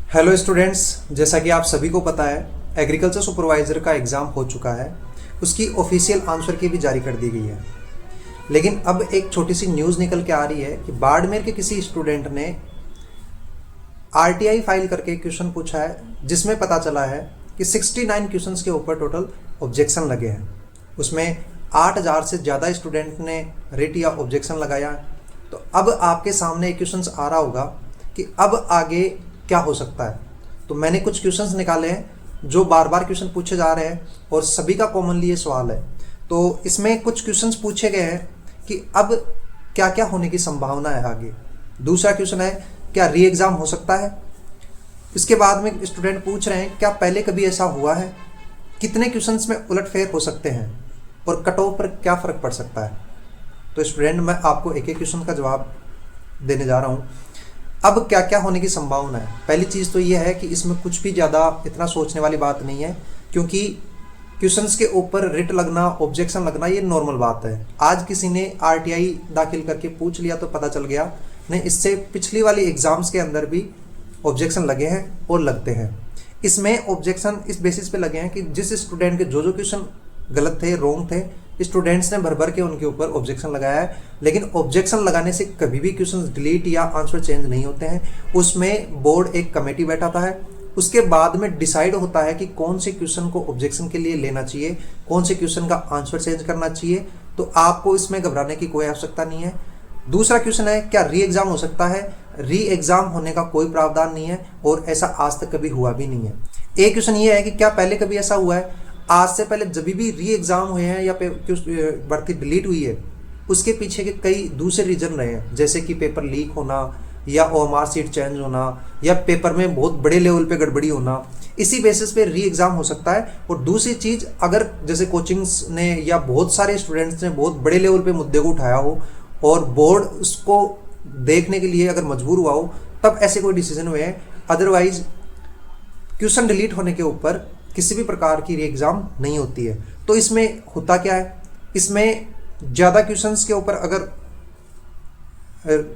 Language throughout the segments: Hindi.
हेलो स्टूडेंट्स, जैसा कि आप सभी को पता है एग्रीकल्चर सुपरवाइज़र का एग्ज़ाम हो चुका है। उसकी ऑफिशियल आंसर की भी जारी कर दी गई है। लेकिन अब एक छोटी सी न्यूज़ निकल के आ रही है कि बाड़मेर के किसी स्टूडेंट ने आरटीआई फाइल करके क्वेश्चन पूछा है, जिसमें पता चला है कि 69 क्वेश्चंस के ऊपर टोटल ऑब्जेक्शन लगे हैं। उसमें 8000 से ज़्यादा स्टूडेंट ने रिट या ऑब्जेक्शन लगाया। तो अब आपके सामने एक क्वेश्चन आ रहा होगा कि अब आगे क्या हो सकता है। तो मैंने कुछ क्वेश्चंस निकाले हैं जो बार बार क्वेश्चन पूछे जा रहे हैं और सभी का कॉमनली ये सवाल है। तो इसमें कुछ क्वेश्चंस पूछे गए हैं कि अब क्या क्या होने की संभावना है आगे। दूसरा क्वेश्चन है, क्या री एग्ज़ाम हो सकता है। इसके बाद में स्टूडेंट पूछ रहे हैं क्या पहले कभी ऐसा हुआ है, कितने क्वेश्चंस में उलटफेर हो सकते हैं और कट ऑफ पर क्या फ़र्क पड़ सकता है। तो स्टूडेंट, मैं आपको एक एक क्वेश्चन का जवाब देने जा रहा हूँ। अब क्या क्या होने की संभावना है। पहली चीज़ तो ये है कि इसमें कुछ भी ज़्यादा इतना सोचने वाली बात नहीं है, क्योंकि क्वेश्चंस के ऊपर रिट लगना, ऑब्जेक्शन लगना, ये नॉर्मल बात है। आज किसी ने आरटीआई दाखिल करके पूछ लिया तो पता चल गया नहीं, इससे पिछली वाली एग्ज़ाम्स के अंदर भी ऑब्जेक्शन लगे हैं और लगते हैं। इसमें ऑब्जेक्शन इस बेसिस पे लगे हैं कि जिस स्टूडेंट के जो क्वेश्चन गलत थे, रॉन्ग थे, स्टूडेंट्स ने भर भर के उनके ऊपर ऑब्जेक्शन लगाया है। लेकिन ऑब्जेक्शन लगाने से कभी भी क्वेश्चन डिलीट या आंसर चेंज नहीं होते हैं। उसमें बोर्ड एक कमेटी बैठाता है, उसके बाद में डिसाइड होता है कि कौन से क्वेश्चन को ऑब्जेक्शन के लिए लेना चाहिए, कौन से क्वेश्चन का आंसर चेंज करना चाहिए। तो आपको इसमें घबराने की कोई आवश्यकता नहीं है। दूसरा क्वेश्चन है, क्या री एग्ज़ाम हो सकता है। री एग्ज़ाम होने का कोई प्रावधान नहीं है और ऐसा आज तक कभी हुआ भी नहीं है। एक क्वेश्चन ये है कि क्या पहले कभी ऐसा हुआ है। आज से पहले जब भी री एग्ज़ाम हुए हैं या भर्ती डिलीट हुई है, उसके पीछे के कई दूसरे रीजन रहे हैं, जैसे कि पेपर लीक होना या ओएमआर सीट चेंज होना या पेपर में बहुत बड़े लेवल पे गड़बड़ी होना। इसी बेसिस पे री एग्ज़ाम हो सकता है। और दूसरी चीज़, अगर जैसे कोचिंग्स ने या बहुत सारे स्टूडेंट्स ने बहुत बड़े लेवल पे मुद्दे को उठाया हो और बोर्ड उसको देखने के लिए अगर मजबूर हुआ हो, तब ऐसे कोई डिसीजन हुए हैं। अदरवाइज क्वेश्चन डिलीट होने के ऊपर किसी भी प्रकार की री एग्ज़ाम नहीं होती है। तो इसमें होता क्या है, इसमें ज़्यादा क्वेश्चंस के ऊपर अगर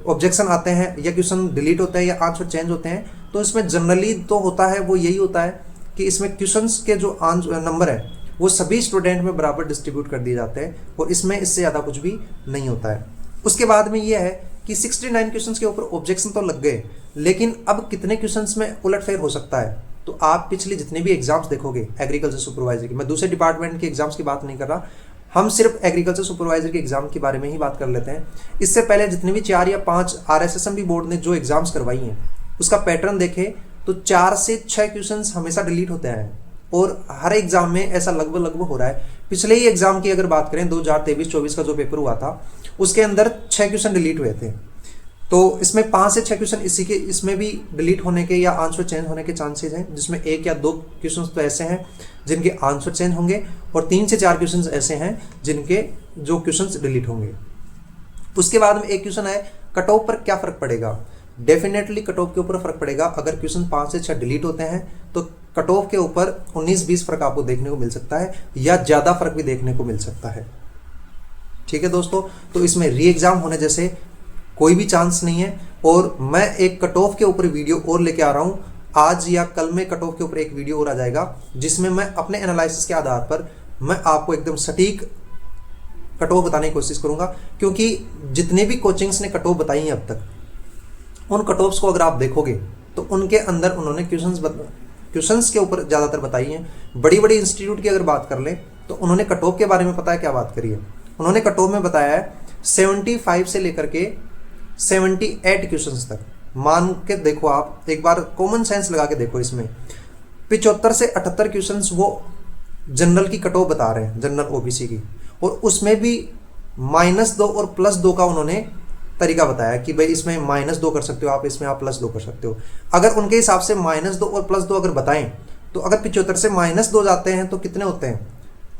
ऑब्जेक्शन आते हैं या क्वेश्चन डिलीट होते हैं या आंसर चेंज होते हैं, तो इसमें जनरली तो होता है वो यही होता है कि इसमें क्वेश्चंस के जो नंबर है वो सभी स्टूडेंट में बराबर डिस्ट्रीब्यूट कर दिए जाते हैं और इसमें इससे ज़्यादा कुछ भी नहीं होता है। उसके बाद में ये है कि 69 क्वेश्चंस के ऊपर ऑब्जेक्शन तो लग गए, लेकिन अब कितने क्वेश्चंस में उलटफेर हो सकता है। तो आप पिछले जितने भी एग्जाम्स देखोगे एग्रीकल्चर सुपरवाइजर की, मैं दूसरे डिपार्टमेंट के एग्जाम्स की बात नहीं कर रहा, हम सिर्फ एग्रीकल्चर सुपरवाइजर के एग्जाम के बारे में ही बात कर लेते हैं। इससे पहले जितने भी 4 या 5 आरएसएसएम बोर्ड ने जो एग्जाम्स करवाई हैं, उसका पैटर्न देखें तो 4 से 6 क्वेश्चंस हमेशा डिलीट होते हैं और हर एग्जाम में ऐसा लगभग हो रहा है। पिछले ही एग्जाम की अगर बात करें 2023-24 का जो पेपर हुआ था, उसके अंदर 6 क्वेश्चन डिलीट हुए थे। तो इसमें 5 से 6 क्वेश्चन इसमें भी डिलीट होने के या आंसर चेंज होने के चांसेस हैं, जिसमें 1 या 2 क्वेश्चन तो ऐसे हैं जिनके आंसर चेंज होंगे और 3 से 4 क्वेश्चन ऐसे हैं जिनके जो क्वेश्चन डिलीट होंगे। उसके बाद में एक क्वेश्चन है, कट ऑफ पर क्या फ़र्क पड़ेगा। डेफिनेटली कट ऑफ के ऊपर फ़र्क पड़ेगा। अगर क्वेश्चन 5 से 6 डिलीट होते हैं तो कट ऑफ के ऊपर 19-20 फ़र्क आपको देखने को मिल सकता है या ज़्यादा फ़र्क भी देखने को मिल सकता है। ठीक है दोस्तों, तो इसमें री एग्ज़ाम होने जैसे कोई भी चांस नहीं है। और मैं एक कट ऑफ के ऊपर वीडियो और लेके आ रहा हूँ। आज या कल में कट ऑफ के ऊपर एक वीडियो और आ जाएगा, जिसमें मैं अपने एनालिसिस के आधार पर मैं आपको एकदम सटीक कट ऑफ बताने की कोशिश करूंगा। क्योंकि जितने भी कोचिंग्स ने कट ऑफ बताई हैं अब तक, उन कट ऑफ्स को अगर आप देखोगे तो उनके अंदर उन्होंने क्वेश्चंस के ऊपर ज़्यादातर बताई हैं। बड़ी बड़ी इंस्टीट्यूट की अगर बात कर लें तो उन्होंने कट ऑफ के बारे में पता है क्या बात करी है। उन्होंने कट ऑफ में बताया है 75 से लेकर के 78 क्वेश्चंस तक। मान के देखो, आप एक बार कॉमन सेंस लगा के देखो, इसमें 75 से 78 क्वेश्चंस वो जनरल की कट ऑफ बता रहे हैं, जनरल ओबीसी की। और उसमें भी -2 और +2 का उन्होंने तरीका बताया कि भाई इसमें -2 कर सकते हो आप, इसमें आप +2 कर सकते हो। अगर उनके हिसाब से -2 और +2 अगर बताएं तो अगर 75 से -2 जाते हैं तो कितने होते हैं,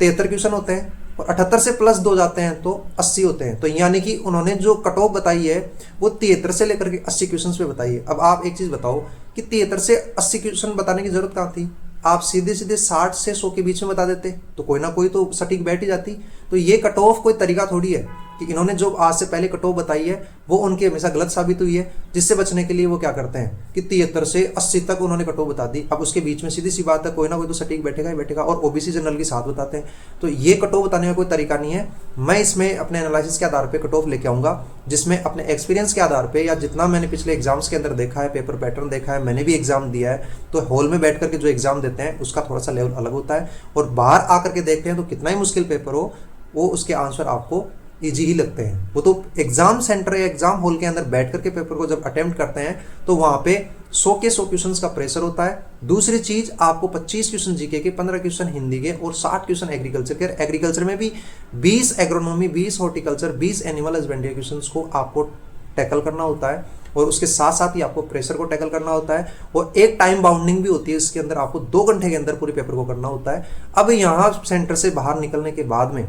73 क्वेश्चन होते हैं। और 78 से +2 जाते हैं तो 80 होते हैं। तो यानी कि उन्होंने जो कट ऑफ बताई है वो 73 से लेकर के 80 क्वेश्चन पे बताई है। अब आप एक चीज़ बताओ कि 73 से 80 क्वेश्चन बताने की जरूरत कहाँ थी। आप सीधे सीधे 60 से 100 के बीच में बता देते तो कोई ना कोई तो सटीक बैठ ही जाती। तो ये कट ऑफ कोई तरीका थोड़ी है कि इन्होंने जो आज से पहले कट ऑफ बताई है वो उनकी हमेशा गलत साबित हुई है, जिससे बचने के लिए वो क्या करते हैं कि 73 से 80 तक उन्होंने कट ऑफ बता दी। अब उसके बीच में सीधी सी बात है कोई ना कोई तो सटीक बैठेगा ही बैठेगा, और ओबीसी जनरल की साथ बताते हैं। तो ये कट ऑफ बताने का कोई तरीका नहीं है। मैं इसमें अपने एनालिसिस के आधार पर कट ऑफ लेके आऊंगा, जिसमें अपने एक्सपीरियंस के आधार पर या जितना मैंने पिछले एग्जाम्स के अंदर देखा है, पेपर पैटर्न देखा है, मैंने भी एग्जाम दिया है, तो हॉल में बैठ करके जो एग्जाम देते हैं उसका थोड़ा सा लेवल अलग होता है, और बाहर आकर के देखते हैं तो कितना ही मुश्किल पेपर हो वो उसके आंसर आपको इजी ही लगते हैं। वो तो एग्जाम सेंटर या एग्जाम हॉल के अंदर बैठ करके पेपर को जब अटेम्प्ट करते हैं तो वहां पे 100 के 100 क्वेश्चंस का प्रेशर होता है। दूसरी चीज, आपको 25 क्वेश्चन जीके के, 15 क्वेश्चन हिंदी के और 60 क्वेश्चन एग्रीकल्चर के। एग्रीकल्चर में भी 20 agronomy, 20 horticulture, 20 animal husbandry question को आपको टैकल करना होता है, और उसके साथ साथ ही आपको प्रेशर को टैकल करना होता है, और एक टाइम बाउंडिंग भी होती है इसके अंदर, आपको 2 घंटे के अंदर पूरे पेपर को करना होता है। अब यहाँ सेंटर से बाहर निकलने के बाद में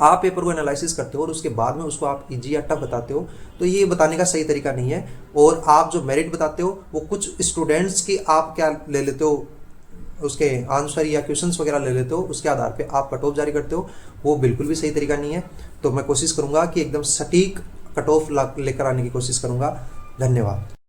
आप पेपर को एनालिसिस करते हो और उसके बाद में उसको आप इजी या टफ बताते हो, तो ये बताने का सही तरीका नहीं है। और आप जो मेरिट बताते हो वो कुछ स्टूडेंट्स की आप क्या ले लेते हो, उसके आंसर या क्वेश्चंस वगैरह ले लेते हो, उसके आधार पे आप कट ऑफ जारी करते हो, वो बिल्कुल भी सही तरीका नहीं है। तो मैं कोशिश करूंगा कि एकदम सटीक कट ऑफ लेकर आने की कोशिश करूंगा। धन्यवाद।